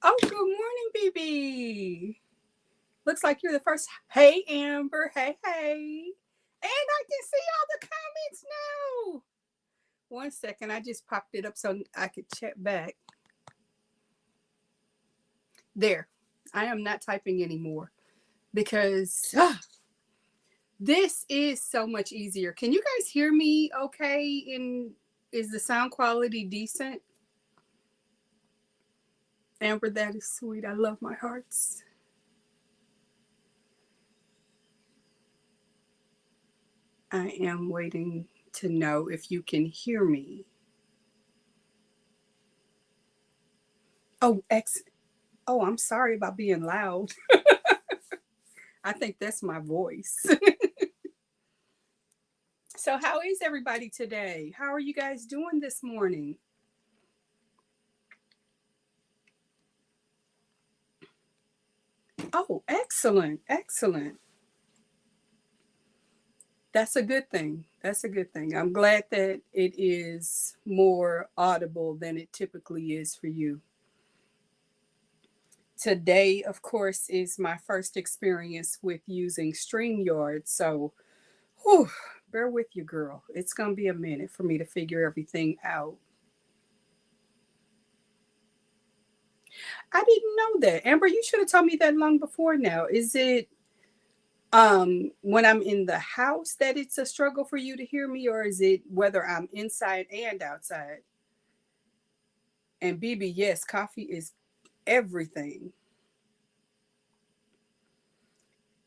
Oh, good morning, BB. Looks like you're the first. Hey, Amber. Hey, hey. And I can see all the comments now. One second. I just popped it up so I could check back. There. I am not typing anymore because this is so much easier. Can you guys hear me okay? Is the sound quality decent? Amber, that is sweet. I love my hearts. I am waiting to know if you can hear me. Oh, Oh, I'm sorry about being loud. I think that's my voice. So, how is everybody today? How are you guys doing this morning? Oh, excellent. Excellent. That's a good thing. That's a good thing. I'm glad that it is more audible than it typically is for you. Today, of course, is my first experience with using StreamYard. So, whew, bear with you, girl. It's going to be a minute for me to figure everything out. I didn't know that. Amber, you should have told me that long before now. Is it when I'm in the house that it's a struggle for you to hear me, or is it whether I'm inside and outside? And BB, yes, coffee is everything.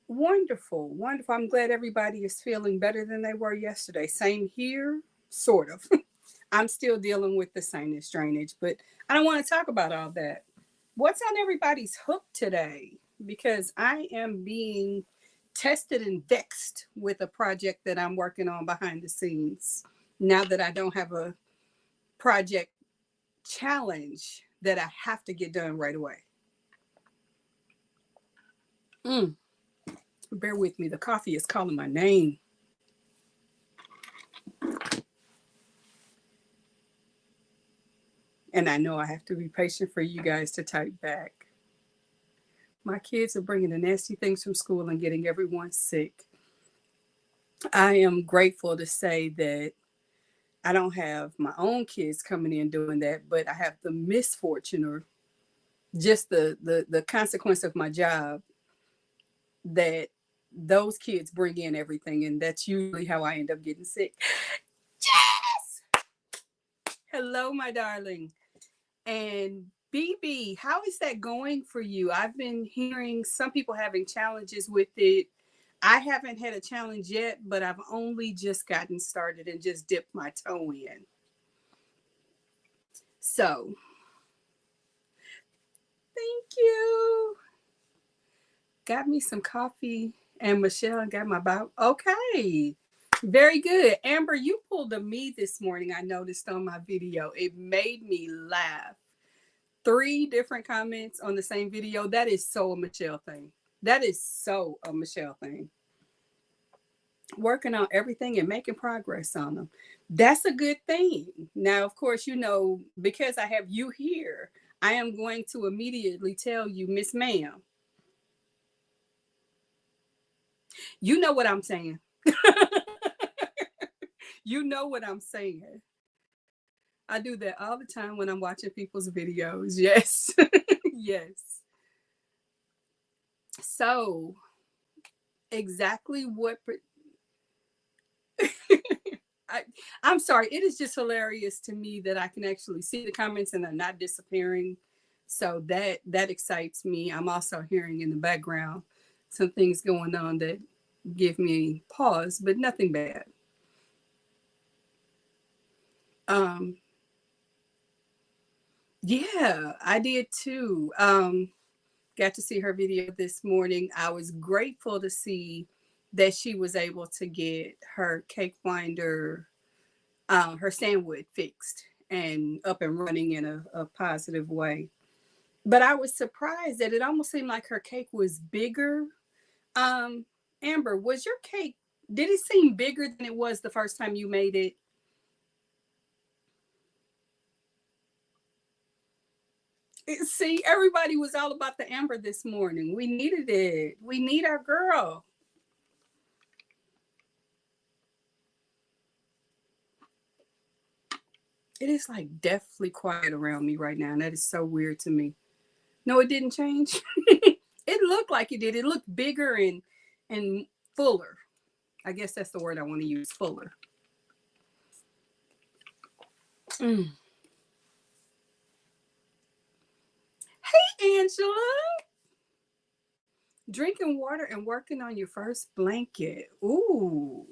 Wonderful, wonderful. I'm glad everybody is feeling better than they were yesterday. Same here, sort of. I'm still dealing with the sinus drainage, but I don't want to talk about all that. What's on everybody's hook today? Because I am being tested and vexed with a project that I'm working on behind the scenes. Now that I don't have a project challenge that I have to get done right away. Mm, bear with me. The coffee is calling my name. And I know I have to be patient for you guys to type back. My kids are bringing the nasty things from school and getting everyone sick. I am grateful to say that I don't have my own kids coming in doing that, but I have the misfortune or just the consequence of my job that those kids bring in everything, and that's usually how I end up getting sick. Yes! Hello, my darling. And BB, how is that going for you? I've been hearing some people having challenges with it. I haven't had a challenge yet, but I've only just gotten started and just dipped my toe in. So, thank you. Got me some coffee, and Michelle got my Bible. Okay. Very good. Amber, you pulled a me this morning, I noticed on my video. It made me laugh. 3 different comments on the same video. That is so a Michelle thing. That is so a Michelle thing. Working on everything and making progress on them. That's a good thing. Now, of course, because I have you here, I am going to immediately tell you, Miss Ma'am, you know what I'm saying. You know what I'm saying. I do that all the time when I'm watching people's videos. Yes. Yes. So, exactly what I'm sorry. It is just hilarious to me that I can actually see the comments and they're not disappearing. So that excites me. I'm also hearing in the background some things going on that give me pause, but nothing bad. Um, yeah, I did too. Got to see her video this morning. I was grateful to see that she was able to get her cake winder, her sandwich fixed and up and running in a positive way. But I was surprised that it almost seemed like her cake was bigger. Um, Amber, was your cake, did it seem bigger than it was the first time you made it? See, everybody was all about the amber this morning. We needed it. We need our girl. It is like deathly quiet around me right now, and that is so weird to me. No, it didn't change. It looked like it did. It looked bigger and fuller. I guess that's the word I want to use, fuller. Mm. Hey, Angela. Drinking water and working on your first blanket. Ooh.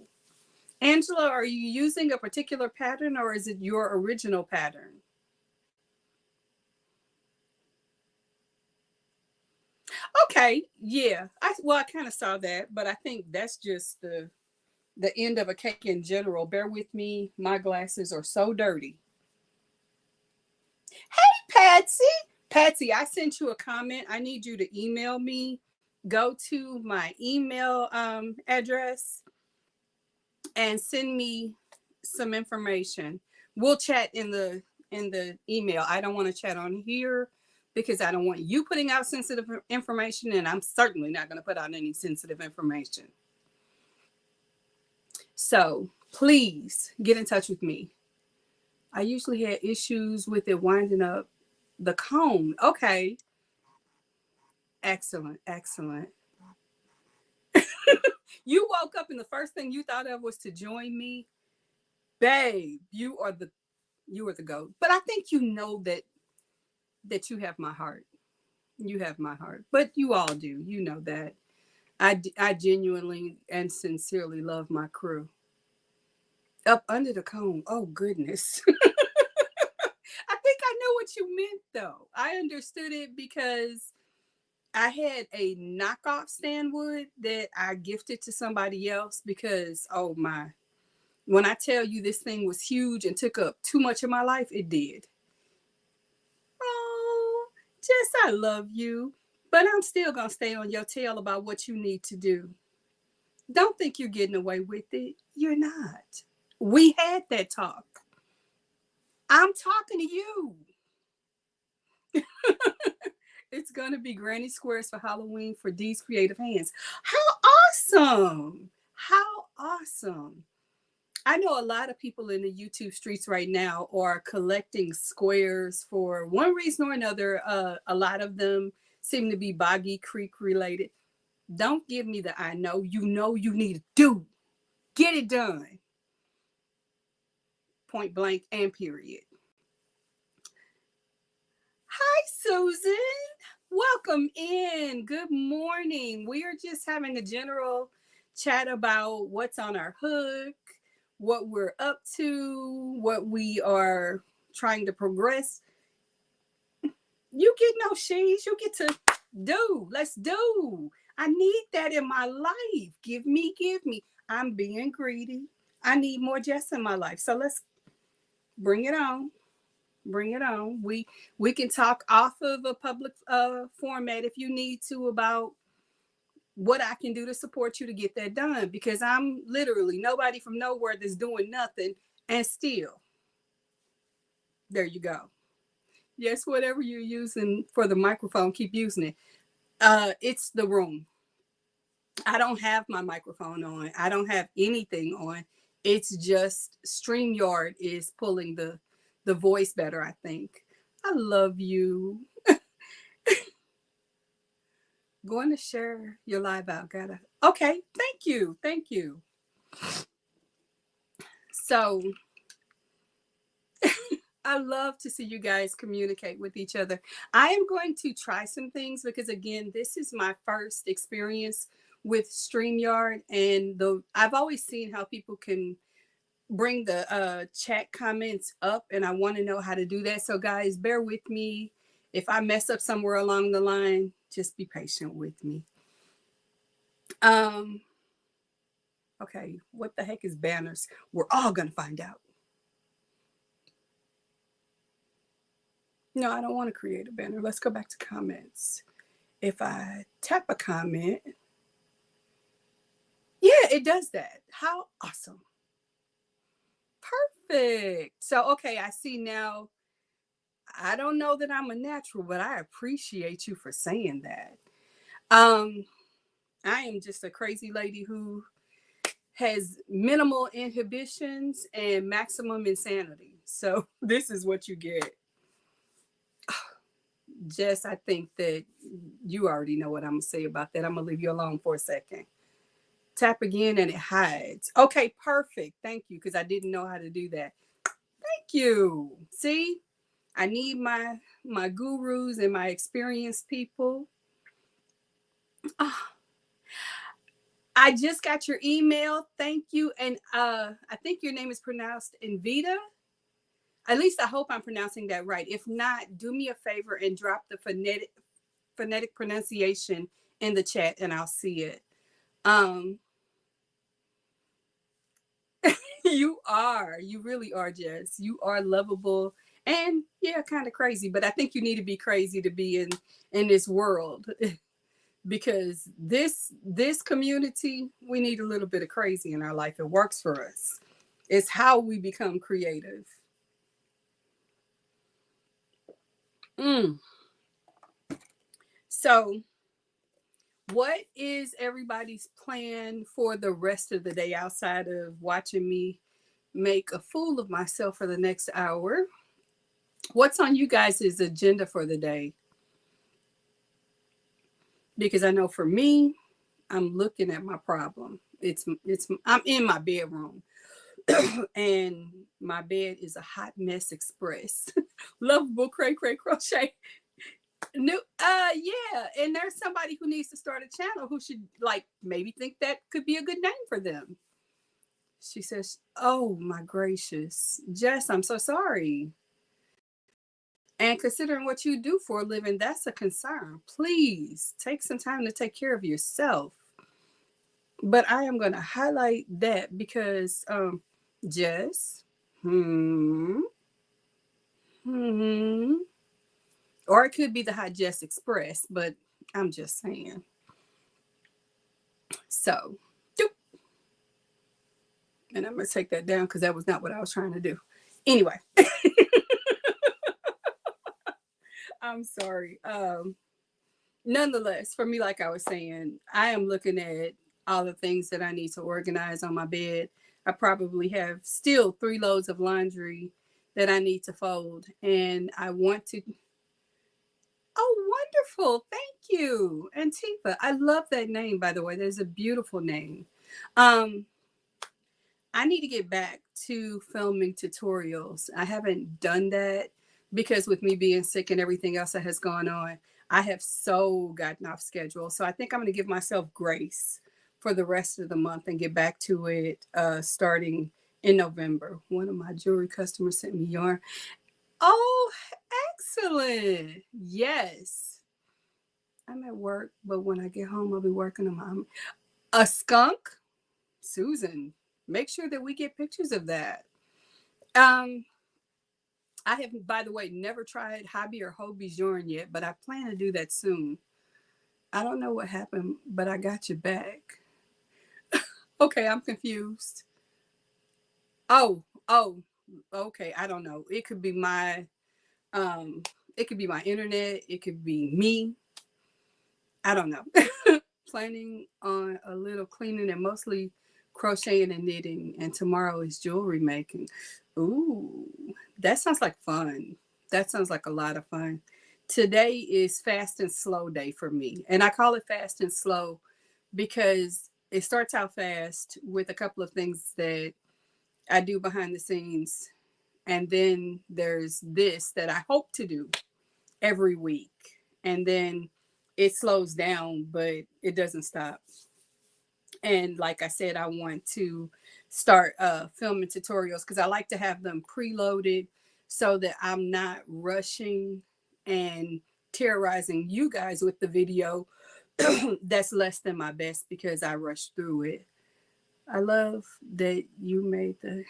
Angela, are you using a particular pattern or is it your original pattern? Okay, yeah. I kind of saw that, but I think that's just the end of a cake in general. Bear with me. My glasses are so dirty. Patsy. Patsy, I sent you a comment. I need you to email me. Go to my email address and send me some information. We'll chat in the email. I don't want to chat on here because I don't want you putting out sensitive information, and I'm certainly not going to put out any sensitive information. So please get in touch with me. I usually had issues with it winding up the cone. Okay. Excellent. Excellent. You woke up and the first thing you thought of was to join me. Babe, you are the GOAT. But I think you know that you have my heart. You have my heart. But you all do. You know that. I genuinely and sincerely love my crew. Up under the cone. Oh goodness. I think I know what you meant though. I understood it because I had a knockoff stand that I gifted to somebody else because, oh my, when I tell you this thing was huge and took up too much of my life, it did. Oh, Jess, I love you, but I'm still going to stay on your tail about what you need to do. Don't think you're getting away with it. You're not. We had that talk. I'm talking to you. It's going to be Granny Squares for Halloween for Dee's Creative Hands. How awesome! How awesome. I know a lot of people in the YouTube streets right now are collecting squares for one reason or another. A lot of them seem to be Boggy Creek related. Don't give me the I know. You know you need to do. Get it done. Point blank and period. Hi, Susan. Welcome in. Good morning. We are just having a general chat about what's on our hook, what we're up to, what we are trying to progress. You get no shades. You get to do. Let's do. I need that in my life. Give me, give me. I'm being greedy. I need more Jess in my life. So let's bring it on. Bring it on. We can talk off of a public format if you need to about what I can do to support you to get that done, because I'm literally nobody from nowhere that's doing nothing, and still there you go. Yes, whatever you're using for the microphone, keep using it. It's the room. I don't have my microphone on. I don't have anything on. It's just StreamYard is pulling the voice better, I think. I love you. Going to share your live out. Gotta. Okay. Thank you. Thank you. So I love to see you guys communicate with each other. I am going to try some things because again, this is my first experience with StreamYard, and I've always seen how people can bring the chat comments up, and I want to know how to do that. So guys, bear with me. If I mess up somewhere along the line, just be patient with me. Okay, what the heck is banners? We're all gonna find out. No, I don't want to create a banner. Let's go back to comments. If I tap a comment, yeah, it does that. How awesome. Perfect. So, okay, I see now. I don't know that I'm a natural, but I appreciate you for saying that. Um, I am just a crazy lady who has minimal inhibitions and maximum insanity. So this is what you get. Jess, I think that you already know what I'm gonna say about that. I'm gonna leave you alone for a second. Tap again and it hides. Okay, perfect. Thank you, because I didn't know how to do that. Thank you. See, I need my gurus and my experienced people. Oh, I just got your email. Thank you. And I think your name is pronounced Invita. At least I hope I'm pronouncing that right. If not, do me a favor and drop the phonetic pronunciation in the chat and I'll see it. Um you really are, Jess. You are lovable and yeah, kind of crazy, but I think you need to be crazy to be in this world. Because this community, we need a little bit of crazy in our life. It works for us. It's how we become creative. Mm. So, what is everybody's plan for the rest of the day outside of watching me make a fool of myself for the next hour? What's on you guys' agenda for the day? Because I know for me, I'm looking at my problem. It's I'm in my bedroom and my bed is a hot mess express. Lovable cray cray crochet. New yeah, and there's somebody who needs to start a channel who should like maybe think that could be a good name for them. She says, "Oh my gracious, Jess, I'm so sorry. And considering what you do for a living, that's a concern. Please take some time to take care of yourself." But I am going to highlight that because, Jess, hmm, hmm, or it could be the Hot Jess Express, but I'm just saying. So, and I'm going to take that down because that was not what I was trying to do. Anyway, I'm sorry. Nonetheless, for me, like I was saying, I am looking at all the things that I need to organize on my bed. I probably have still 3 loads of laundry that I need to fold, and I want to. Oh, wonderful! Thank you, Antifa. I love that name, by the way. That's a beautiful name. Um, I need to get back to filming tutorials. I haven't done that because with me being sick and everything else that has gone on, I have so gotten off schedule. So I think I'm going to give myself grace for the rest of the month and get back to it starting in November. One of my jewelry customers sent me yarn. Oh, excellent. Yes. I'm at work, but when I get home, I'll be working on my a skunk. Susan, make sure that we get pictures of that. Um, I have, by the way, never tried Hobby or Hobie's yarn yet, but I plan to do that soon. I don't know what happened, but I got you back. Okay, I'm confused. Oh, okay. I don't know. It could be um, it could be my internet. It could be me. I don't know. Planning on a little cleaning and mostly crocheting and knitting. And tomorrow is jewelry making. Ooh, that sounds like fun. That sounds like a lot of fun. Today is fast and slow day for me. And I call it fast and slow because it starts out fast with a couple of things that I do behind the scenes. And then there's this that I hope to do every week. And then it slows down, but it doesn't stop. And like I said, I want to start filming tutorials because I like to have them preloaded so that I'm not rushing and terrorizing you guys with the video that's less than my best because I rushed through it. I love that you made the.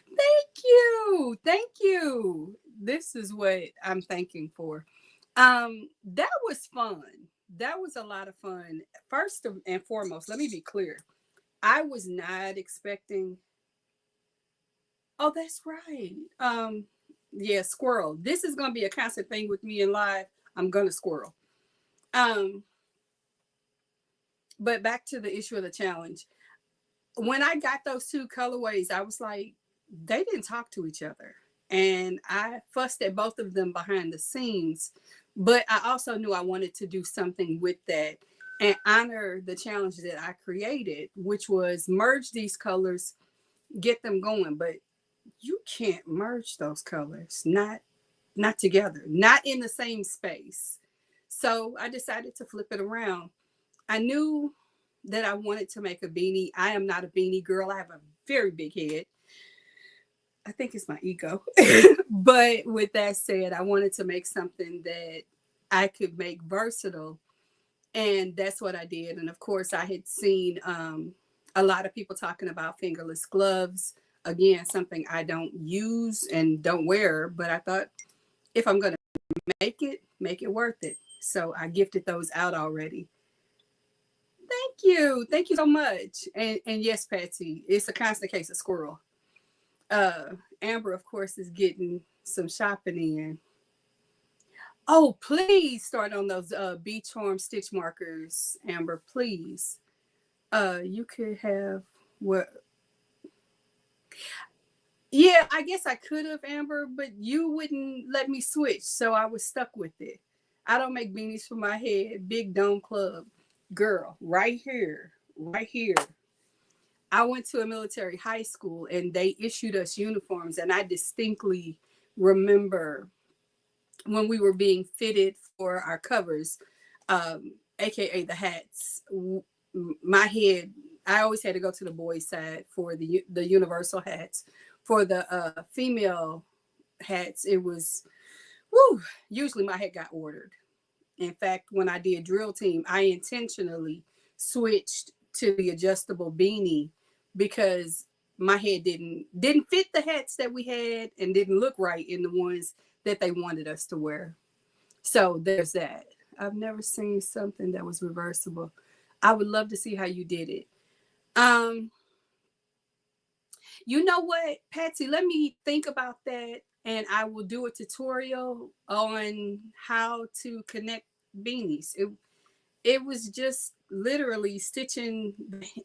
Thank you. Thank you. This is what I'm thanking for. That was fun. That was a lot of fun. First and foremost, let me be clear. I was not expecting. Oh, that's right. Yeah, squirrel. This is gonna be a constant thing with me in live. I'm gonna squirrel. Um, but back to the issue of the challenge. When I got those two colorways, I was like, they didn't talk to each other. And I fussed at both of them behind the scenes. But I also knew I wanted to do something with that and honor the challenge that I created, which was merge these colors, get them going. But you can't merge those colors, not together, not in the same space. So I decided to flip it around. I knew that I wanted to make a beanie. I am not a beanie girl. I have a very big head. I think it's my ego. But with that said, I wanted to make something that I could make versatile. And that's what I did. And of course, I had seen a lot of people talking about fingerless gloves. Again, something I don't use and don't wear, but I thought if I'm going to make it worth it. So I gifted those out already. Thank you. Thank you so much. And yes, Patsy, it's a constant case of squirrel. Amber, of course, is getting some shopping in. Oh, please start on those beach form stitch markers, Amber, please. You could have what? Yeah, I guess I could have, Amber, but you wouldn't let me switch, so I was stuck with it. I don't make beanies for my head. Big Dome Club. Girl, right here, right here. I went to a military high school and they issued us uniforms, and I distinctly remember when we were being fitted for our covers, aka the hats. My head, I always had to go to the boys' side for the universal hats. For the female hats, it was woo. Usually, my head got ordered. In fact, when I did drill team, I intentionally switched to the adjustable beanie because my head didn't fit the hats that we had and didn't look right in the ones that they wanted us to wear. So there's that. I've never seen something that was reversible. I would love to see how you did it. Um, you know what, Patsy, let me think about that and I will do a tutorial on how to connect beanies. It was just literally stitching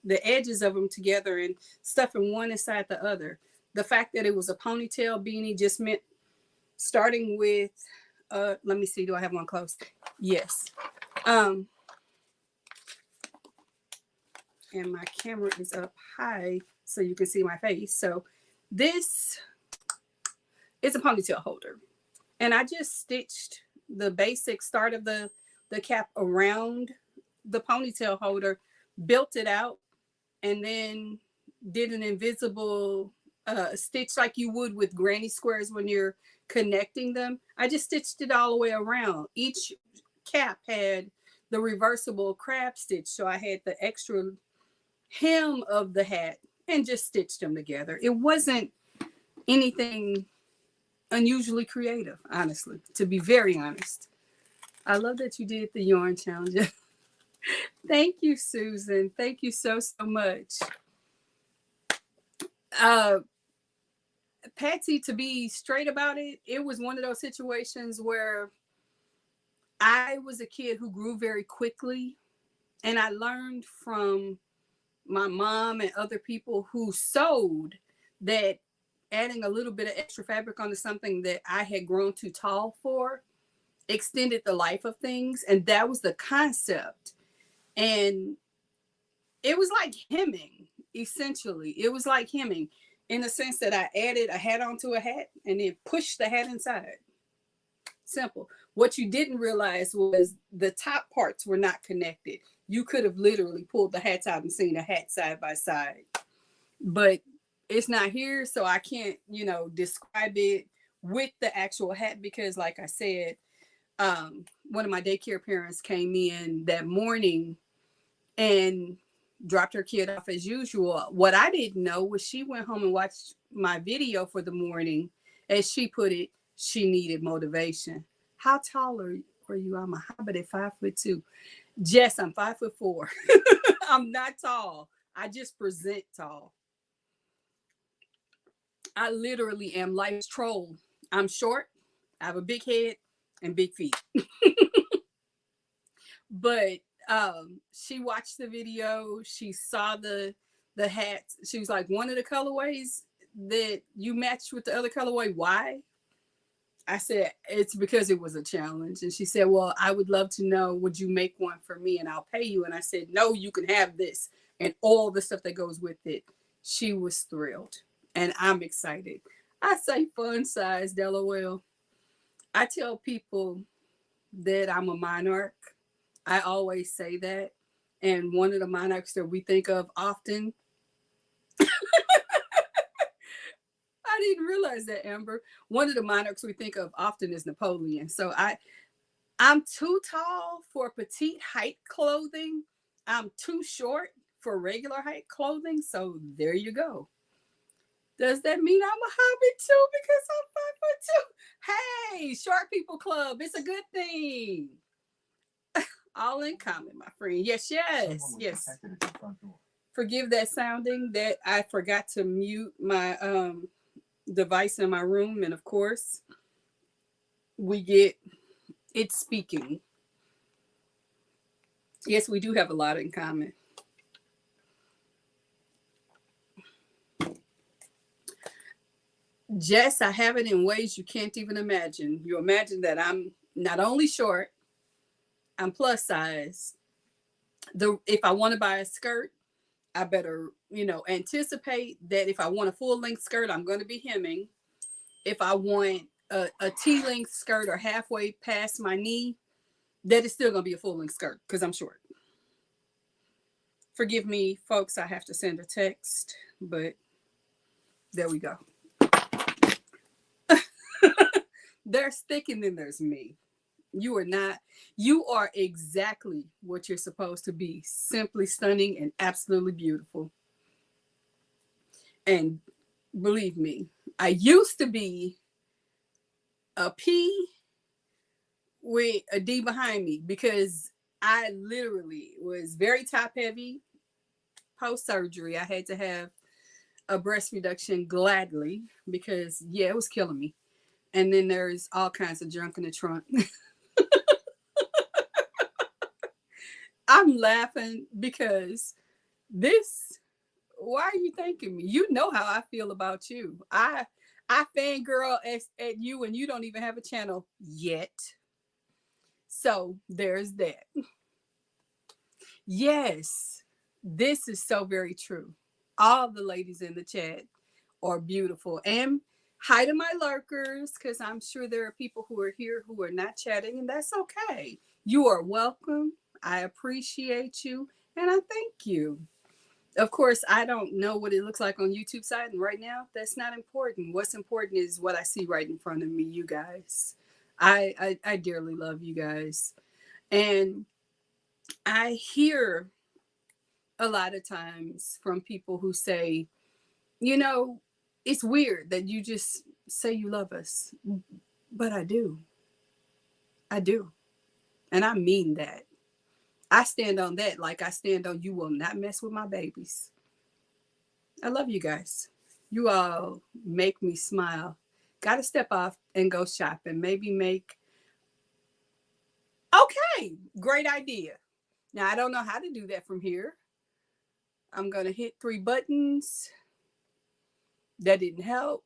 the edges of them together and stuffing one inside the other. The fact that it was a ponytail beanie just meant starting with let me see, do I have one close? Yes. And my camera is up high so you can see my face. So this is a ponytail holder. And I just stitched the basic start of the cap around the ponytail holder, built it out, and then did an invisible stitch like you would with granny squares when you're connecting them. I just stitched it all the way around. Each cap had the reversible crab stitch, so I had the extra hem of the hat and just stitched them together. It wasn't anything unusually creative, honestly, to be very honest. I love that you did the yarn challenge. Thank you, Susan. Thank you so much. Patsy, to be straight about it, it was one of those situations where I was a kid who grew very quickly, and I learned from my mom and other people who sewed that adding a little bit of extra fabric onto something that I had grown too tall for extended the life of things. And that was the concept. And it was like hemming, essentially. It was like hemming in the sense that I added a hat onto a hat and then pushed the hat inside. Simple. What you didn't realize was the top parts were not connected. You could have literally pulled the hats out and seen a hat side by side. But it's not here, so I can't, describe it with the actual hat because, like I said, one of my daycare parents came in that morning and dropped her kid off as usual. What I didn't know was she went home and watched my video for the morning. As she put it, she needed motivation. How tall are you? I'm a hobbit at 5'2". Jess, I'm 5'4". I'm not tall. I just present tall. I literally am life's troll. I'm short. I have a big head and big feet. But she watched the video. She saw the hats. She was like, one of the colorways that you matched with the other colorway. Why? I said, it's because it was a challenge. And she said, well, I would love to know, would you make one for me and I'll pay you? And I said, no, you can have this and all the stuff that goes with it. She was thrilled and I'm excited. I say fun size, LOL. I tell people that I'm a monarch. I always say that. And one of the monarchs that we think of often, I didn't realize that, Amber. One of the monarchs we think of often is Napoleon. So I'm too tall for petite height clothing. I'm too short for regular height clothing. So there you go. Does that mean I'm a hobbit too because I'm 5'2"? Hey, short people club. It's a good thing. All in common, my friend. Yes, yes, yes. Forgive that sounding that I forgot to mute my device in my room. And of course, we get it speaking. Yes, we do have a lot in common. Jess, I have it in ways you can't even imagine. You imagine that I'm not only short, I'm plus size. If I want to buy a skirt, I better, anticipate that if I want a full length skirt, I'm going to be hemming. If I want a T length skirt or halfway past my knee, that is still going to be a full length skirt because I'm short. Forgive me, folks, I have to send a text, but there we go. There's thick and then there's me. You are not, you are exactly what you're supposed to be. Simply stunning and absolutely beautiful. And believe me, I used to be a P with a D behind me because I literally was very top heavy post surgery. I had to have a breast reduction gladly because, yeah, it was killing me. And then there's all kinds of junk in the trunk. I'm laughing because this, why are you thanking me? You know how I feel about you. I fangirl at you and you don't even have a channel yet. So there's that. Yes, this is so very true. All the ladies in the chat are beautiful. And hi to my lurkers, because I'm sure there are people who are here who are not chatting, and that's okay. You are welcome. I appreciate you, and I thank you. Of course, I don't know what it looks like on YouTube side, and right now, that's not important. What's important is what I see right in front of me, you guys. I dearly love you guys. And I hear a lot of times from people who say, you know, it's weird that you just say you love us. But I do. I do. And I mean that. I stand on that like I stand on you will not mess with my babies. I love you guys. You all make me smile. Got to step off and go shopping. Maybe make. Okay, great idea. Now, I don't know how to do that from here. I'm going to hit 3 buttons. That didn't help.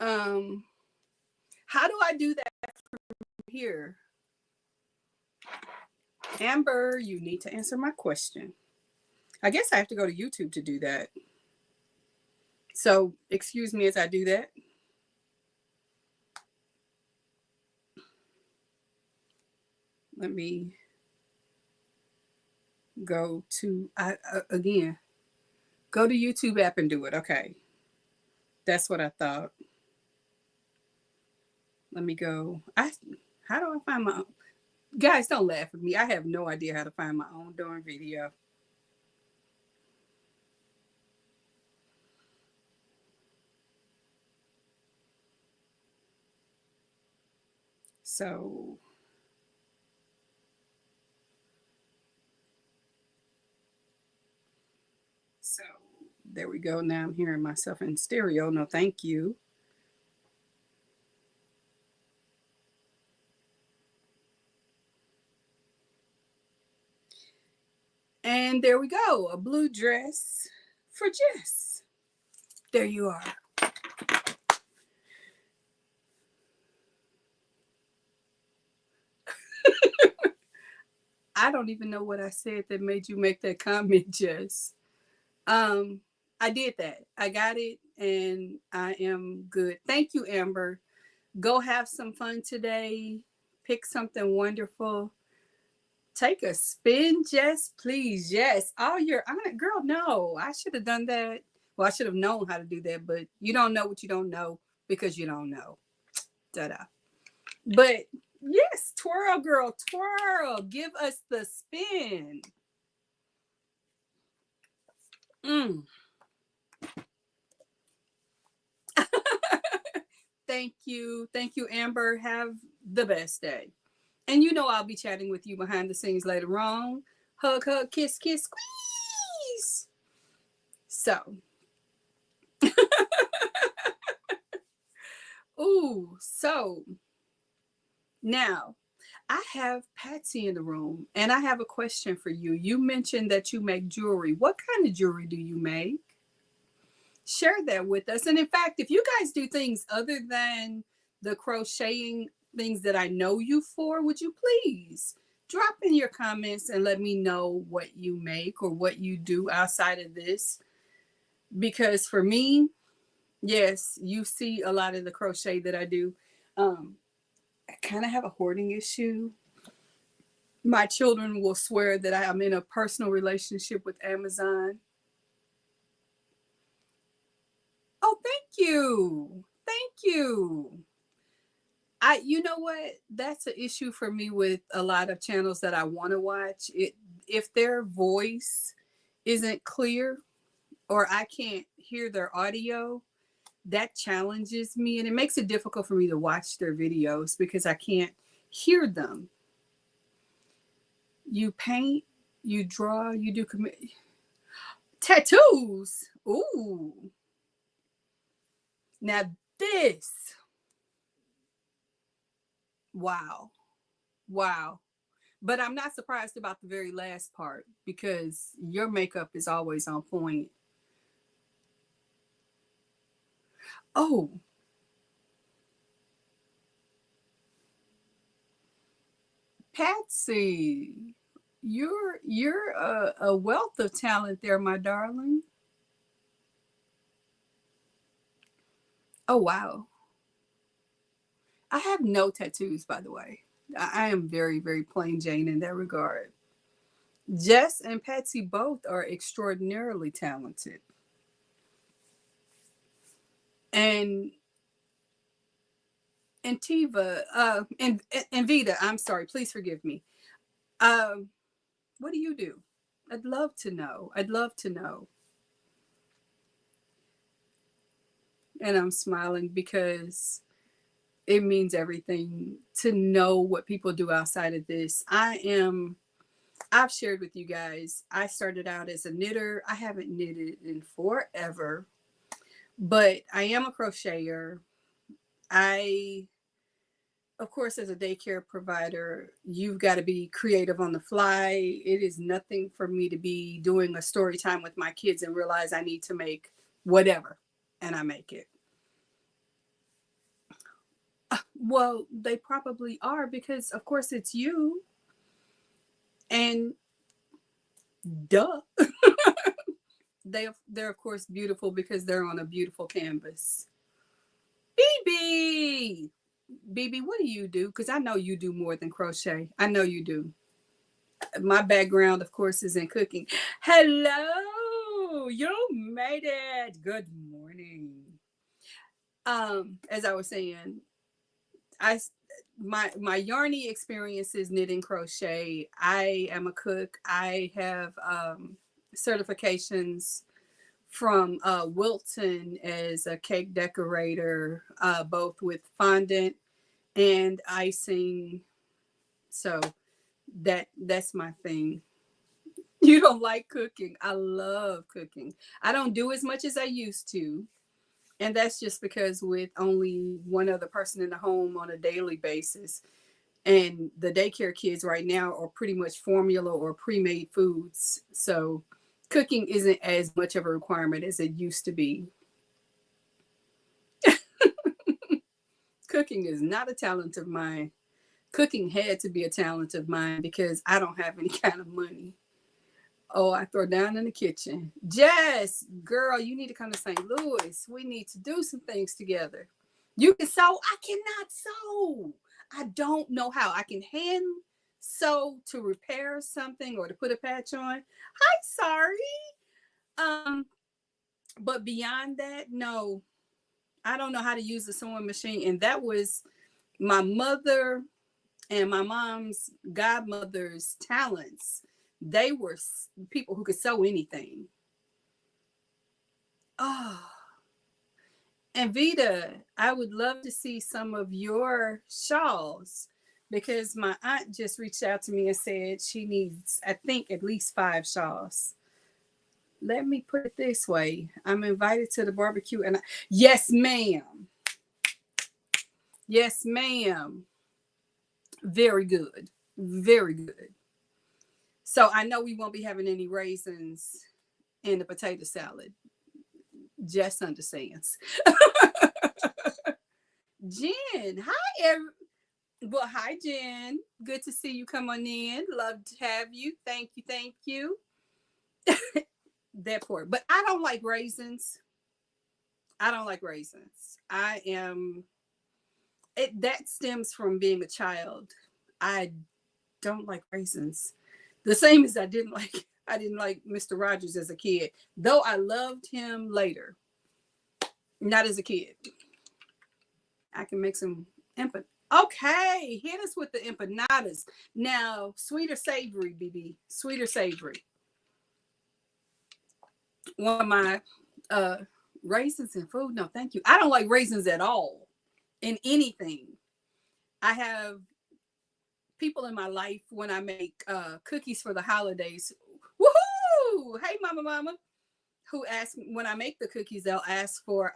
How do I do that from here? Amber, you need to answer my question. I guess I have to go to YouTube to do that. So, excuse me as I do that. Let me go to, again, go to YouTube app and do it. Okay. That's what I thought. Let me go. How do I find my own? Guys, don't laugh at me. I have no idea how to find my own darn video. So there we go. Now I'm hearing myself in stereo. No, thank you. And there we go, a blue dress for Jess. There you are. I don't even know what I said that made you make that comment, Jess. I did that. I got it, and I am good. Thank you, Amber. Go have some fun today. Pick something wonderful. Take a spin, Jess, please. Yes. Oh, you're girl. No, I should have done that. Well, I should have known how to do that, but you don't know what you don't know because you don't know. Da-da. But yes, twirl, girl, twirl. Give us the spin. Mm. Thank you. Thank you, Amber. Have the best day. And you know I'll be chatting with you behind the scenes later on. Hug, hug, kiss, kiss, squeeze. So, ooh, so now I have Patsy in the room and I have a question for you. You mentioned that you make jewelry. What kind of jewelry do you make? Share that with us. And in fact, if you guys do things other than the crocheting things that I know you for, would you please drop in your comments and let me know what you make or what you do outside of this? Because for me, yes, you see a lot of the crochet that I do. I kind of have a hoarding issue. My children will swear that I am in a personal relationship with Amazon. Oh, thank you. Thank you. You know what? That's an issue for me with a lot of channels that I want to watch. If their voice isn't clear or I can't hear their audio, that challenges me and it makes it difficult for me to watch their videos because I can't hear them. You paint, you draw, you do tattoos. Ooh. Now this. Wow. Wow. But I'm not surprised about the very last part because your makeup is always on point. Oh, Patsy, you're a wealth of talent there, my darling. Oh wow. I have no tattoos, by the way. I am very, very plain Jane in that regard. Jess and Patsy both are extraordinarily talented. And and Tiva, and Vita, I'm sorry, please forgive me. Um, what do you do? I'd love to know. I'd love to know. And I'm smiling because it means everything to know what people do outside of this. I've shared with you guys, I started out as a knitter. I haven't knitted in forever, but I am a crocheter. I, of course, as a daycare provider, you've got to be creative on the fly. It is nothing for me to be doing a story time with my kids and realize I need to make whatever, and I make it. Well, they probably are because, of course, it's you. And duh, they're of course beautiful because they're on a beautiful canvas. BB, BB, what do you do? Because I know you do more than crochet. I know you do. My background, of course, is in cooking. Hello, you made it. Good morning. As I was saying, I my yarny experience is knitting crochet. I am a cook. I have certifications from Wilton as a cake decorator, both with fondant and icing. So that's my thing. You don't like cooking. I love cooking. I don't do as much as I used to. And that's just because with only one other person in the home on a daily basis, And the daycare kids right now are pretty much formula or pre-made foods. So cooking isn't as much of a requirement as it used to be. Cooking is not a talent of mine. Cooking had to be a talent of mine because I don't have any kind of money. Oh, I throw down in the kitchen. Jess, girl, you need to come to St. Louis. We need to do some things together. You can sew. I cannot sew. I don't know how. I can hand sew to repair something or to put a patch on. Hi, sorry. But beyond that, no. I don't know how to use a sewing machine. And that was my mother and my mom's godmother's talents. They were people who could sew anything. Oh, and Vita, I would love to see some of your shawls because my aunt just reached out to me and said she needs, I think, at least 5 shawls. Let me put it this way. I'm invited to the barbecue and yes, ma'am. Yes, ma'am. Very good. Very good. So I know we won't be having any raisins in the potato salad. Jess understands. Jen, hi, well, hi, Jen. Good to see you come on in. Love to have you. Thank you. Thank you. That part. But I don't like raisins. I don't like raisins. I am, that stems from being a child. I don't like raisins. The same as I didn't like Mr. Rogers as a kid, though I loved him later. Not as a kid. I can make some empanadas. Okay, hit us with the empanadas. Now, sweet or savory, BB? Sweet or savory? One of my raisins in food? No, thank you. I don't like raisins at all in anything. I have people in my life when I make cookies for the holidays. Woohoo! Hey, mama, who ask when I make the cookies, they'll ask for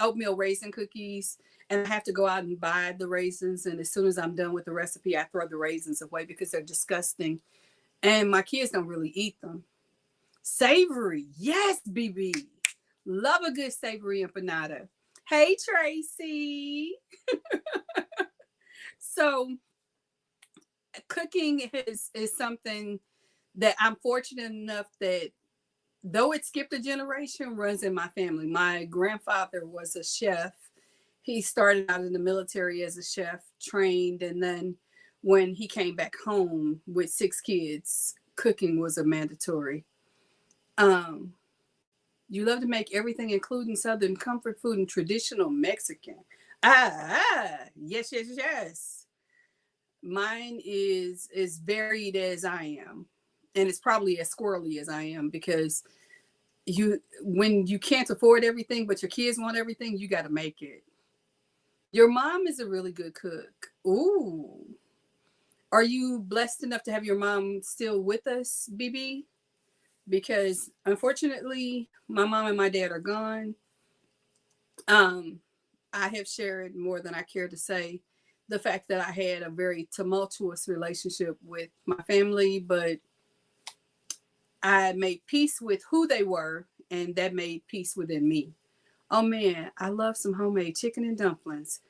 oatmeal raisin cookies, and I have to go out and buy the raisins. And as soon as I'm done with the recipe, I throw the raisins away because they're disgusting, and my kids don't really eat them. Savory, yes, BB, love a good savory empanada. Hey, Tracy. So cooking is something that I'm fortunate enough that, though it skipped a generation, runs in my family. My grandfather was a chef. He started out in the military as a chef, trained, and then when he came back home with 6 kids, cooking was a mandatory. You love to make everything, including Southern comfort food and traditional Mexican. Yes, yes, yes. Mine is as varied as I am, and it's probably as squirrely as I am because when you can't afford everything, but your kids want everything, you got to make it. Your mom is a really good cook. Ooh. Are you blessed enough to have your mom still with us, BB? Because unfortunately, my mom and my dad are gone. I have shared more than I care to say the fact that I had a very tumultuous relationship with my family, but I made peace with who they were, and that made peace within me. Oh man, I love some homemade chicken and dumplings.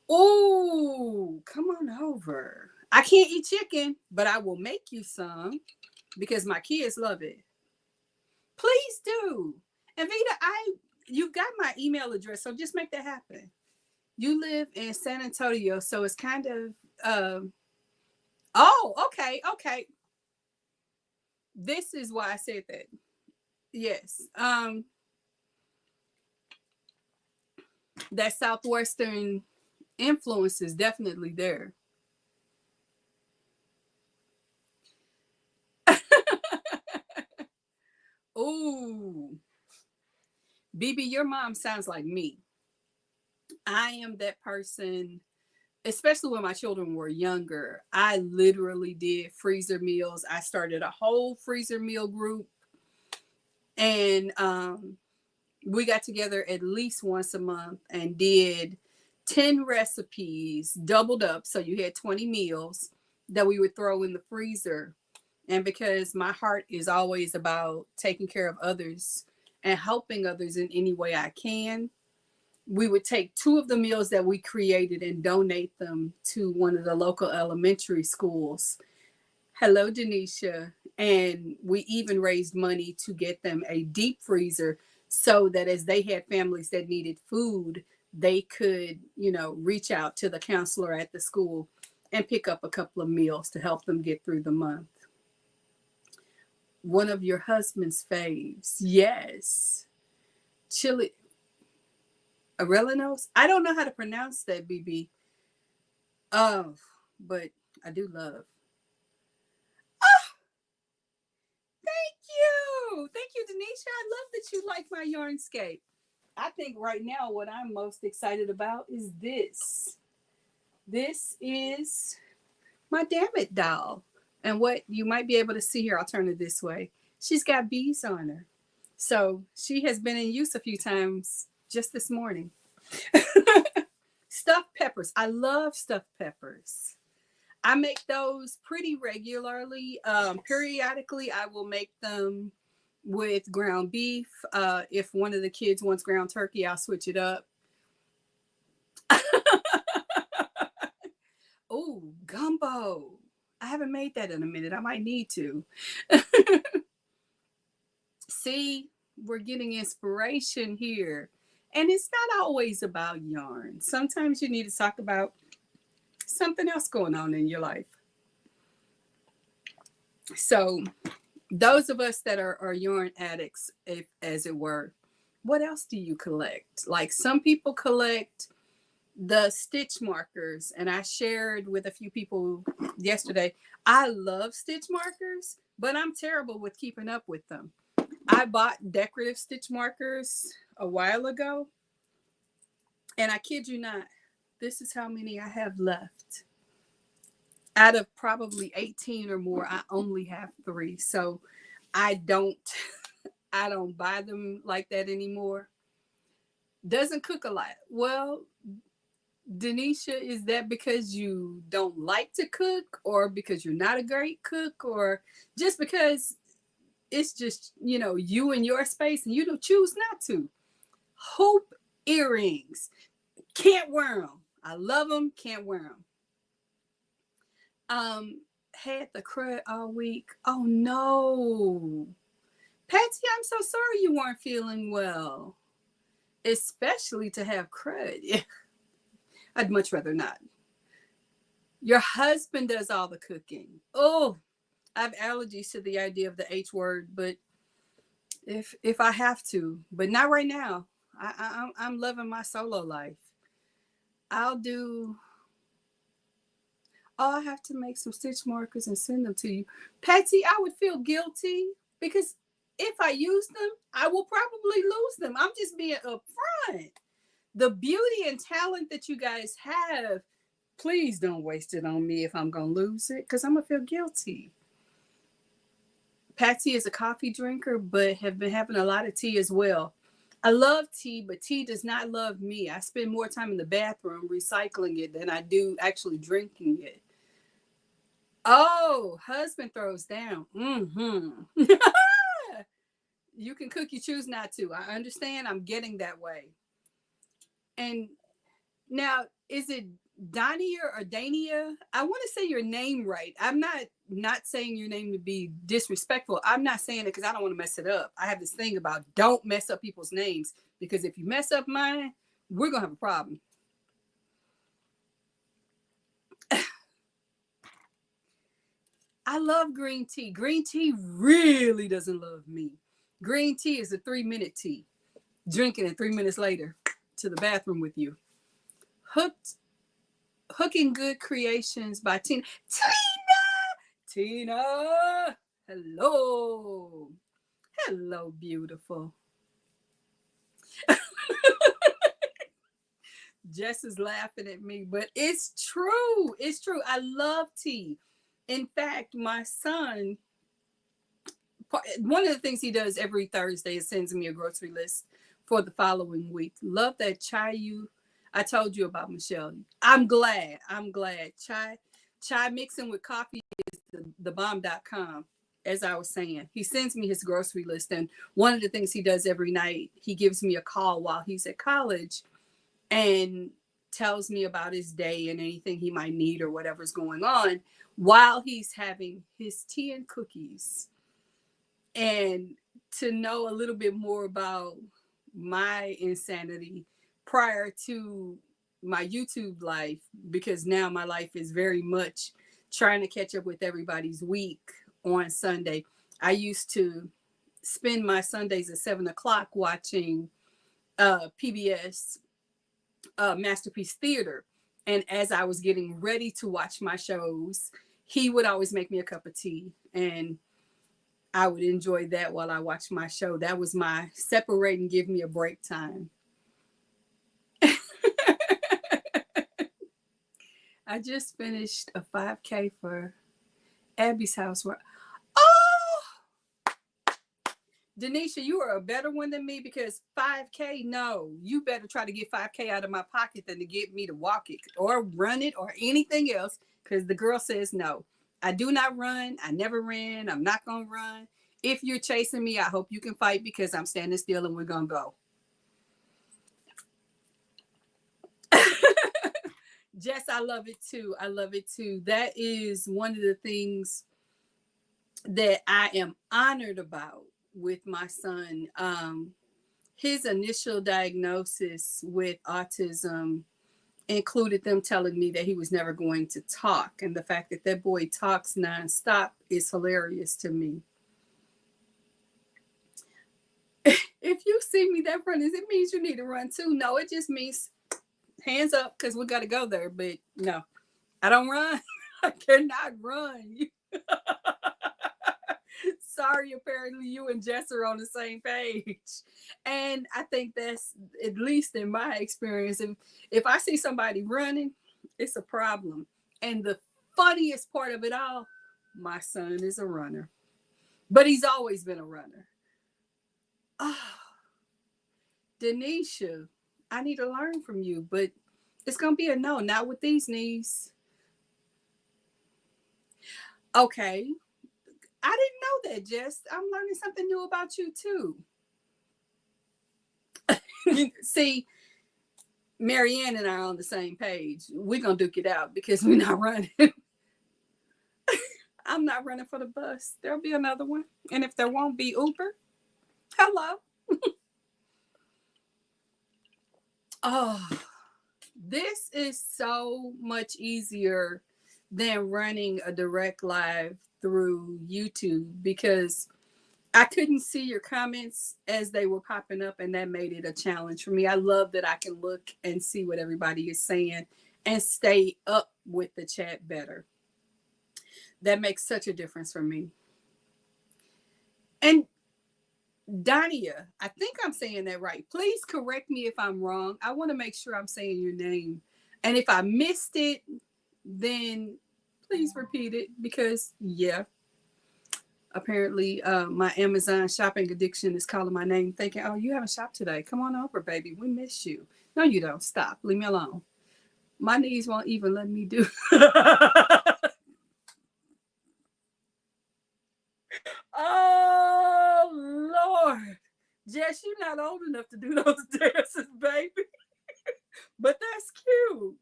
Oh, come on over. I can't eat chicken, but I will make you some because my kids love it. Please do. And Vita, you've got my email address, so just make that happen. You live in San Antonio, so it's kind of oh, okay. This is why I said that. Yes. That Southwestern influence is definitely there. Ooh. BB, your mom sounds like me. I am that person, especially when my children were younger. I literally did freezer meals. I started a whole freezer meal group, and we got together at least once a month and did 10 recipes doubled up. So you had 20 meals that we would throw in the freezer. And because my heart is always about taking care of others and helping others in any way I can, we would take 2 of the meals that we created and donate them to one of the local elementary schools. Hello, Denisha. And we even raised money to get them a deep freezer so that as they had families that needed food, they could, reach out to the counselor at the school and pick up a couple of meals to help them get through the month. One of your husband's faves. Yes. Chili. Arellanos? I don't know how to pronounce that, BB. Oh, but I do love. Oh, thank you. Thank you, Denisha. I love that you like my yarnscape. I think right now what I'm most excited about is this. This is my Damn It doll. And what you might be able to see here, I'll turn it this way. She's got bees on her. So she has been in use a few times just this morning. Stuffed peppers. I love stuffed peppers. I make those pretty regularly. Periodically, I will make them with ground beef. If one of the kids wants ground turkey, I'll switch it up. Oh, gumbo. I haven't made that in a minute. I might need to. See, we're getting inspiration here. And it's not always about yarn. Sometimes you need to talk about something else going on in your life. So those of us that are yarn addicts, as it were, what else do you collect? Like some people collect the stitch markers. And I shared with a few people yesterday, I love stitch markers, but I'm terrible with keeping up with them. I bought decorative stitch markers a while ago. And I kid you not, this is how many I have left. Out of probably 18 or more, I only have 3. So I don't buy them like that anymore. Doesn't cook a lot. Well, Denisha, is that because you don't like to cook, or because you're not a great cook, or just because it's just, you in your space and you don't choose not to? Hope earrings. Can't wear them. I love them. Can't wear them. Had the crud all week. Oh no. Patsy, I'm so sorry you weren't feeling well. Especially to have crud. I'd much rather not. Your husband does all the cooking. Oh, I have allergies to the idea of the H word, but if I have to, but not right now. I'm loving my solo life. I have to make some stitch markers and send them to you. Patsy, I would feel guilty because if I use them, I will probably lose them. I'm just being upfront. The beauty and talent that you guys have, please don't waste it on me if I'm going to lose it, because I'm going to feel guilty. Patsy is a coffee drinker, but have been having a lot of tea as well. I love tea, but tea does not love me. I spend more time in the bathroom recycling it than I do actually drinking it. Oh, husband throws down. Mm-hmm. You can cook, you choose not to. I understand. I'm getting that way. And now, is it Dania or Dania? I want to say your name right. I'm not saying your name to be disrespectful. I'm not saying it because I don't want to mess it up. I have this thing about don't mess up people's names, because if you mess up mine, we're going to have a problem. I love green tea. Green tea really doesn't love me. Green tea is a 3-minute tea. Drinking it 3 minutes later to the bathroom with you. Hooking Good Creations by Tina. Tina! Hello. Hello, beautiful. Jess is laughing at me, but it's true. It's true. I love tea. In fact, my son, one of the things he does every Thursday is sends me a grocery list for the following week. Love that Chayu. I told you about Michelle. I'm glad. I'm glad. Chai mixing with coffee is the bomb.com. As I was saying, he sends me his grocery list. And one of the things he does every night, he gives me a call while he's at college and tells me about his day and anything he might need or whatever's going on while he's having his tea and cookies. And to know a little bit more about my insanity prior to my YouTube life, because now my life is very much trying to catch up with everybody's week on Sunday. I used to spend my Sundays at 7 o'clock watching PBS Masterpiece Theater. And as I was getting ready to watch my shows, he would always make me a cup of tea. And I would enjoy that while I watched my show. That was my separate and give me a break time. I just finished a 5K for Abby's house. Oh, Denisha, you are a better one than me, because 5K, no, you better try to get 5K out of my pocket than to get me to walk it or run it or anything else, because the girl says no. I do not run. I never ran. I'm not going to run. If you're chasing me, I hope you can fight, because I'm standing still and we're going to go. Jess, I love it too. I love it too. That is one of the things that I am honored about with my son. His initial diagnosis with autism included them telling me that he was never going to talk. And the fact that that boy talks nonstop is hilarious to me. If you see me that running, it means you need to run too. No, it just means hands up, because we got to go there. But no, I don't run. I cannot run. Sorry, apparently you and Jess are on the same page. And I think that's, at least in my experience, if I see somebody running, it's a problem. And the funniest part of it all, my son is a runner. But he's always been a runner. Oh, Denisha, I need to learn from you, but it's going to be a no, not with these knees. Okay. I didn't know that, Jess. I'm learning something new about you, too. See, Marianne and I are on the same page. We're going to duke it out, because we're not running. I'm not running for the bus. There'll be another one. And if there won't be Uber, hello. Oh, this is so much easier than running a direct live through YouTube, because I couldn't see your comments as they were popping up, and that made it a challenge for me. I love that I can look and see what everybody is saying and stay up with the chat better. That makes such a difference for me. And Dania, I think I'm saying that right. Please correct me if I'm wrong. I want to make sure I'm saying your name. And if I missed it, then please repeat it, because, yeah, apparently my Amazon shopping addiction is calling my name, thinking, oh, you haven't shopped today. Come on over, baby. We miss you. No, you don't. Stop. Leave me alone. My knees won't even let me do. Oh, Lord. Jess, you're not old enough to do those dances, baby. But that's cute.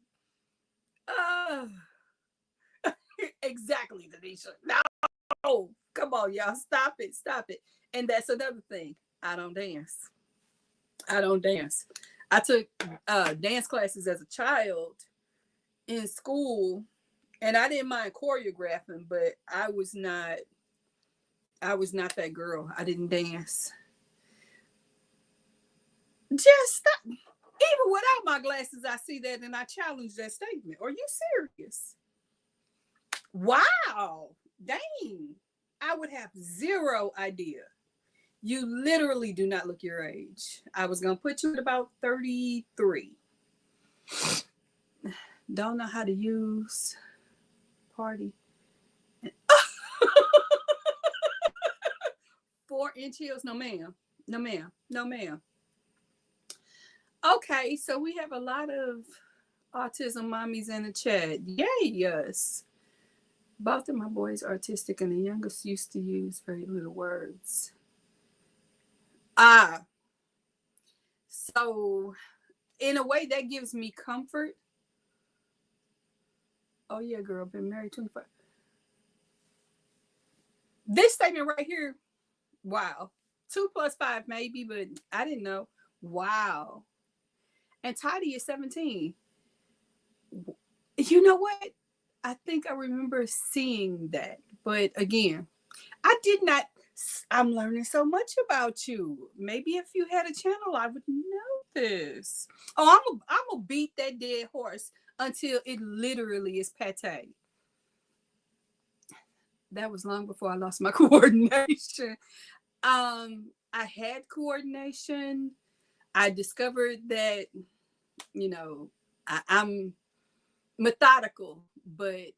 Exactly, Denisha. No, come on, y'all. Stop it. Stop it. And that's another thing. I don't dance. I don't dance. I took dance classes as a child in school, and I didn't mind choreographing, but I was not that girl. I didn't dance. Just stop. Even without my glasses, I see that, and I challenge that statement. Are you serious? Wow. Dang. I would have zero idea. You literally do not look your age. I was going to put you at about 33. Don't know how to use party. 4-inch heels? No, ma'am. No, ma'am. No, ma'am. Okay, so we have a lot of autism mommies in the chat. Yay, yes. Both of my boys are autistic, and the youngest used to use very little words. Ah, so in a way, that gives me comfort. Oh, yeah, girl, been married 25. This statement right here, wow. 2 plus 5, maybe, but I didn't know. Wow. And Toddy is 17. You know what? I think I remember seeing that. But again, I did not. I'm learning so much about you. Maybe if you had a channel, I would know this. Oh, I'm gonna beat that dead horse until it literally is pate. That was long before I lost my coordination. I had coordination. I discovered that, you know, I'm methodical, but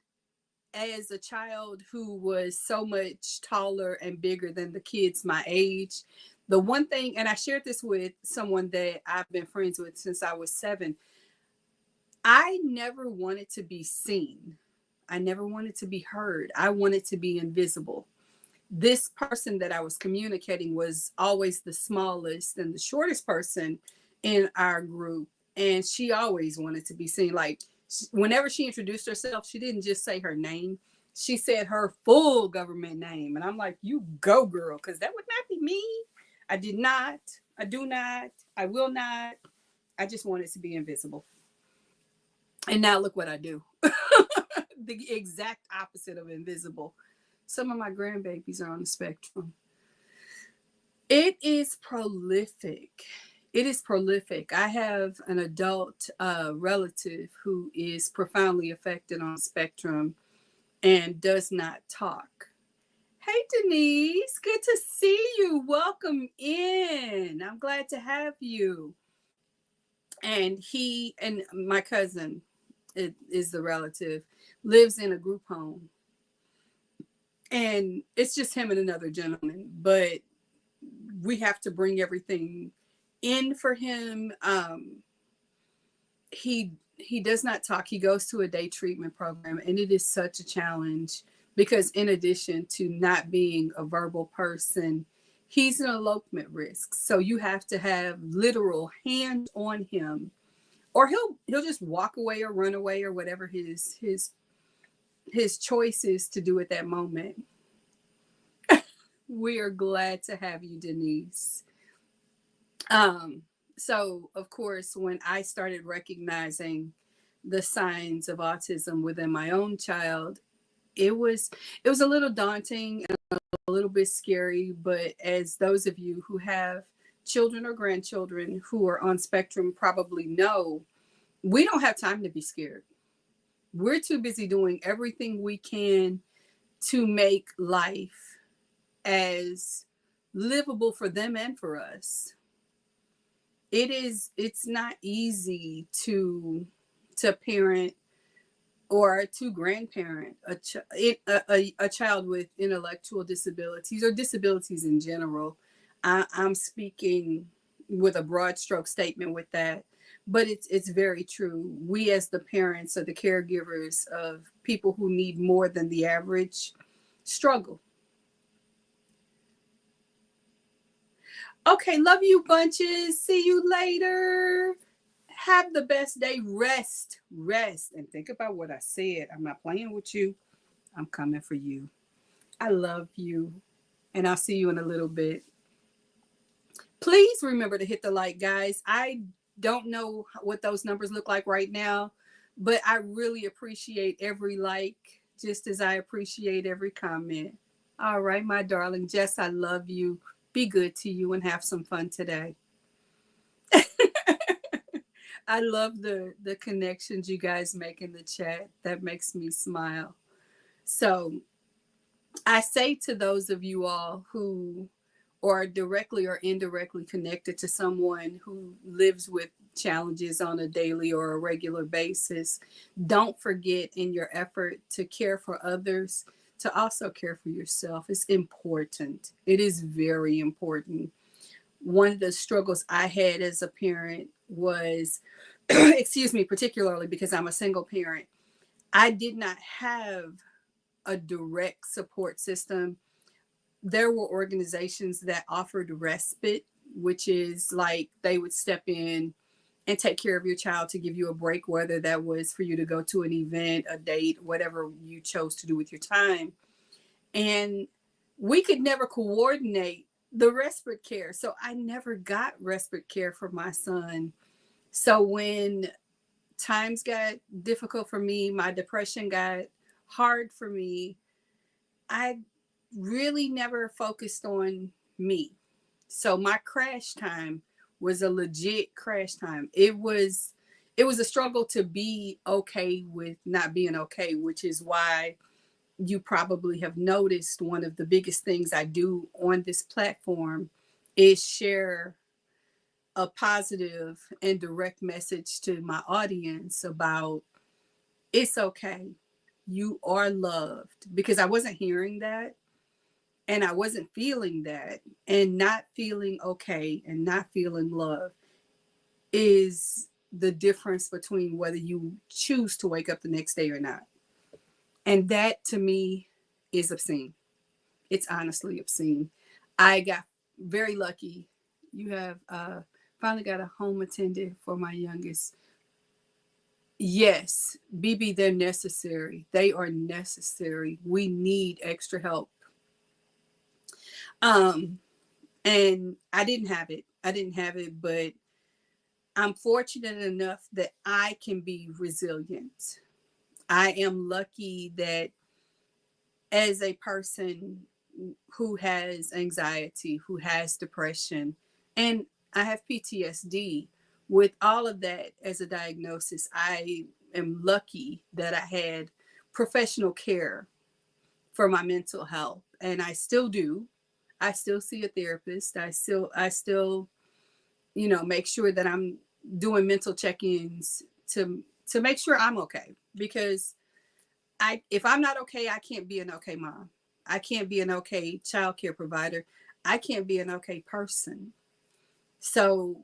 as a child who was so much taller and bigger than the kids my age, the one thing, and I shared this with someone that I've been friends with since I was 7, I never wanted to be seen. I never wanted to be heard. I wanted to be invisible. This person that I was communicating was always the smallest and the shortest person in our group. And she always wanted to be seen. Like, whenever she introduced herself, she didn't just say her name. She said her full government name. And I'm like, you go, girl, because that would not be me. I did not. I do not. I will not. I just wanted to be invisible. And now look what I do. The exact opposite of invisible. Some of my grandbabies are on the spectrum. It is prolific. It is prolific. I have an adult relative who is profoundly affected on the spectrum and does not talk. Hey, Denise, good to see you. Welcome in. I'm glad to have you. And he and my cousin, it is the relative, lives in a group home. And it's just him and another gentleman, but we have to bring everything in for him. He does not talk. He goes to a day treatment program, and it is such a challenge because in addition to not being a verbal person, he's an elopement risk. So you have to have literal hands on him, or he'll just walk away or run away or whatever his choice is to do at that moment. We are glad to have you, Denise. So of course, when I started recognizing the signs of autism within my own child, it was a little daunting and a little bit scary. But as those of you who have children or grandchildren who are on spectrum probably know, we don't have time to be scared. We're too busy doing everything we can to make life as livable for them and for us. It's not easy to parent or to grandparent a child with intellectual disabilities or disabilities in general. I'm speaking with a broad stroke statement with that, but it's very true. We as the parents or the caregivers of people who need more than the average struggle. Okay, love you bunches. See you later. Have the best day. Rest, and think about what I said. I'm not playing with you. I'm coming for you. I love you, and I'll see you in a little bit. Please remember to hit the like, guys. I don't know what those numbers look like right now, but I really appreciate every like, just as I appreciate every comment. All right, my darling Jess, I love you. Be good to you and have some fun today. I love the connections you guys make in the chat. That makes me smile. So I say to those of you all who are directly or indirectly connected to someone who lives with challenges on a daily or a regular basis, don't forget in your effort to care for others to also care for yourself. It's important. It is very important. one of the struggles I had as a parent was, excuse me, particularly because I'm a single parent, I did not have a direct support system. There were organizations that offered respite, which is like they would step in and take care of your child to give you a break, whether that was for you to go to an event, a date, whatever you chose to do with your time. And we could never coordinate the respite care. So I never got respite care for my son. So when times got difficult for me, my depression got hard for me, I really never focused on me. So my crash time was a legit crash time. It was a struggle to be okay with not being okay, which is why you probably have noticed one of the biggest things I do on this platform is share a positive and direct message to my audience about it's okay. You are loved, because I wasn't hearing that and I wasn't feeling that, and not feeling okay and not feeling love is the difference between whether you choose to wake up the next day or not. And that to me is obscene. It's honestly obscene. I got very lucky. You have finally got a home attendant for my youngest. Yes, BB, they're necessary. They are necessary. We need extra help. Um, and I didn't have it. I didn't have it, but I'm fortunate enough that I can be resilient. I am lucky that as a person who has anxiety, who has depression, and I have PTSD, with all of that as a diagnosis, I am lucky that I had professional care for my mental health. And I still do. I still see a therapist. I still, make sure that I'm doing mental check-ins to make sure I'm okay. Because if I'm not okay, I can't be an okay mom. I can't be an okay child care provider. I can't be an okay person. So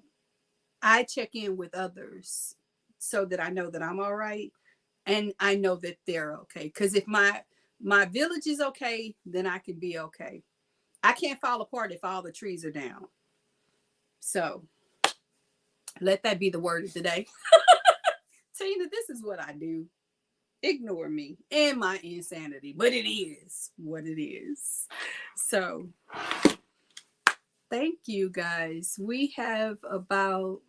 I check in with others so that I know that I'm all right, and I know that they're okay. Because if my village is okay, then I can be okay. I can't fall apart if all the trees are down. So let that be the word of the day. Tina, this is what I do. Ignore me and my insanity, but it is what it is. So thank you guys. We have about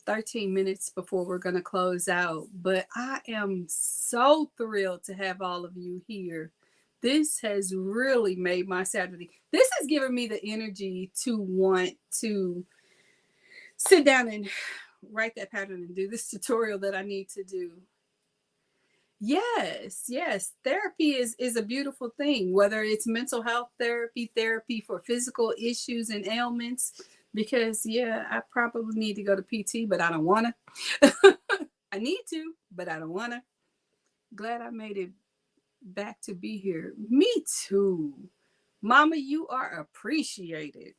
13 minutes before we're going to close out, but I am so thrilled to have all of you here. This has really made my Saturday. This has given me the energy to want to sit down and write that pattern and do this tutorial that I need to do. Yes, yes. Therapy is a beautiful thing, whether it's mental health therapy, therapy for physical issues and ailments. Because, yeah, I probably need to go to PT, but I don't want to. I need to, but I don't want to. Glad I made it back to be here. Me too. Mama, you are appreciated.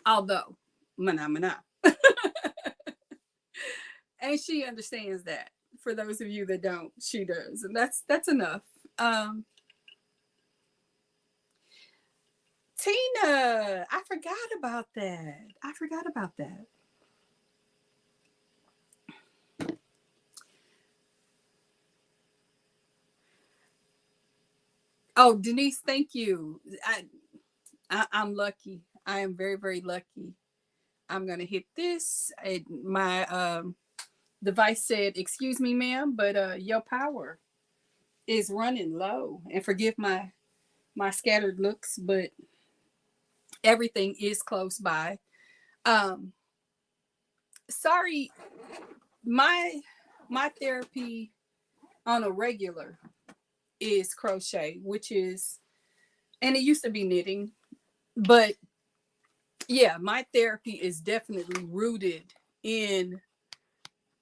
Although, mana. And she understands that. For those of you that don't, she does. And that's enough. Tina, I forgot about that. Oh, Denise, thank you. I'm lucky. I am very, very lucky. I'm gonna hit this. My device said, "Excuse me, ma'am, but your power is running low." And forgive my scattered looks, but everything is close by. Um, Sorry, my therapy on a regular is crochet, which is, and it used to be knitting, but yeah, my therapy is definitely rooted in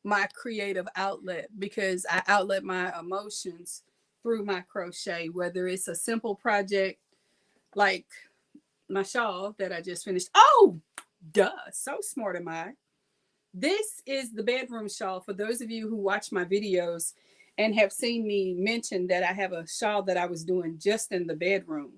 my creative outlet, because I outlet my emotions through my crochet, whether it's a simple project like my shawl that I just finished. Oh, duh. So smart am I. This is the bedroom shawl. For those of you who watch my videos and have seen me mention that I have a shawl that I was doing just in the bedroom,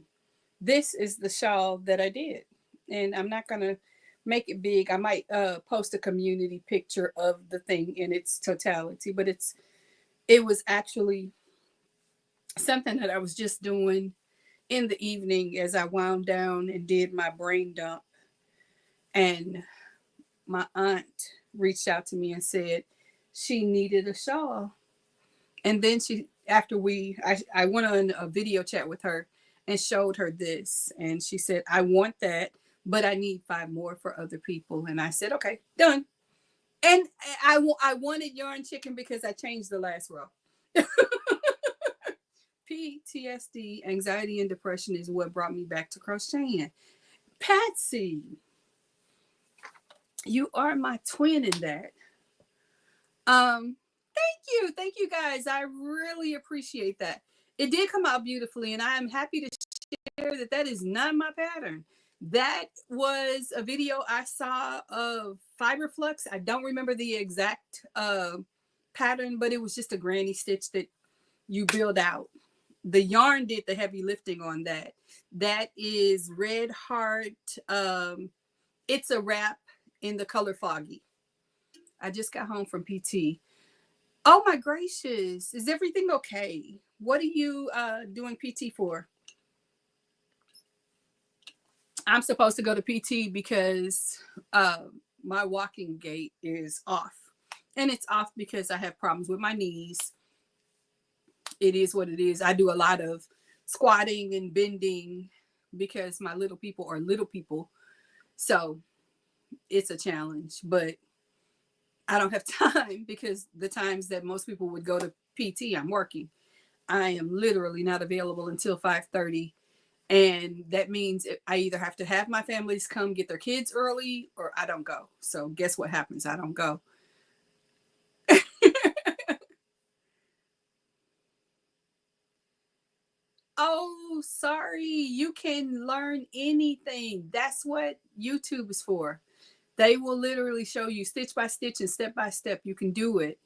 this is the shawl that I did. And I'm not going to make it big. I might post a community picture of the thing in its totality, but it was actually something that I was just doing in the evening as I wound down and did my brain dump. And my aunt reached out to me and said she needed a shawl. And then I went on a video chat with her and showed her this. And she said, I want that, but I need 5 more for other people. And I said, okay, done. And I wanted yarn chicken because I changed the last row. PTSD, anxiety, and depression is what brought me back to crocheting. Patsy, you are my twin in that. Thank you guys. I really appreciate that. It did come out beautifully, and I am happy to share that that is not my pattern. That was a video I saw of fiber flux. I don't remember the exact pattern, but it was just a granny stitch that you build out. The yarn did the heavy lifting on that. That is Red Heart. It's a wrap in the color Foggy. I just got home from PT. Oh my gracious. Is everything okay? What are you doing PT for? I'm supposed to go to PT because my walking gait is off. And it's off because I have problems with my knees. It is what it is. I do a lot of squatting and bending because my little people are little people. So it's a challenge, but I don't have time because the times that most people would go to PT, I'm working. I am literally not available until 5:30. And that means I either have to have my families come get their kids early or I don't go. So guess what happens? I don't go. Oh, sorry. You can learn anything. That's what YouTube is for. They will literally show you stitch by stitch and step by step. You can do it.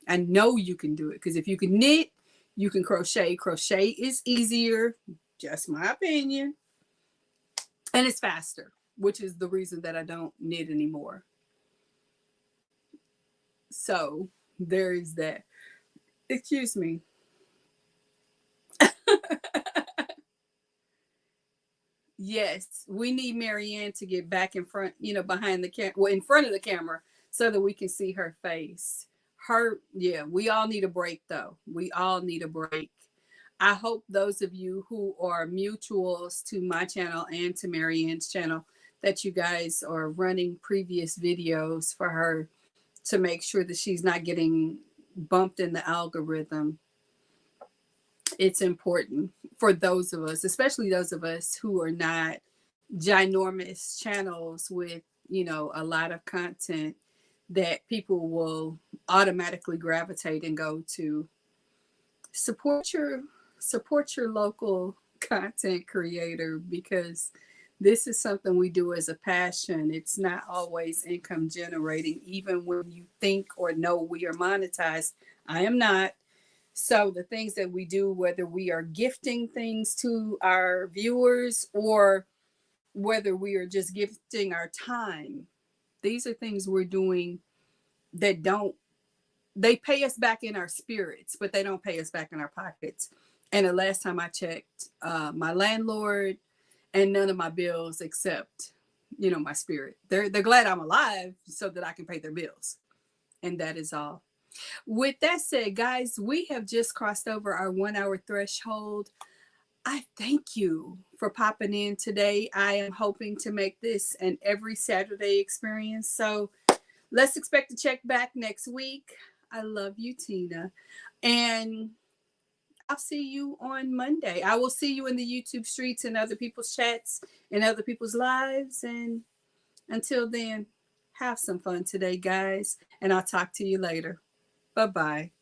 I know you can do it because if you can knit, you can crochet. Crochet is easier, just my opinion. And it's faster, which is the reason that I don't knit anymore. So there is that. Excuse me. Yes, we need Marianne to get back in front, behind the camera, well, in front of the camera so that we can see her face. We all need a break though. We all need a break. I hope those of you who are mutuals to my channel and to Marianne's channel that you guys are running previous videos for her to make sure that she's not getting bumped in the algorithm. It's important for those of us, especially those of us who are not ginormous channels with, a lot of content that people will automatically gravitate and go to. Support your local content creator because this is something we do as a passion. It's not always income generating, even when you think or know we are monetized. I am not. So the things that we do, whether we are gifting things to our viewers or whether we are just gifting our time, these are things we're doing that they pay us back in our spirits, but they don't pay us back in our pockets. And the last time I checked, my landlord and none of my bills except, my spirit. They're glad I'm alive so that I can pay their bills. And that is all. With that said, guys, we have just crossed over our 1 hour threshold. I thank you for popping in today. I am hoping to make this an every Saturday experience. So let's expect to check back next week. I love you, Tina. And I'll see you on Monday. I will see you in the YouTube streets and other people's chats and other people's lives. And until then, have some fun today, guys. And I'll talk to you later. Bye-bye.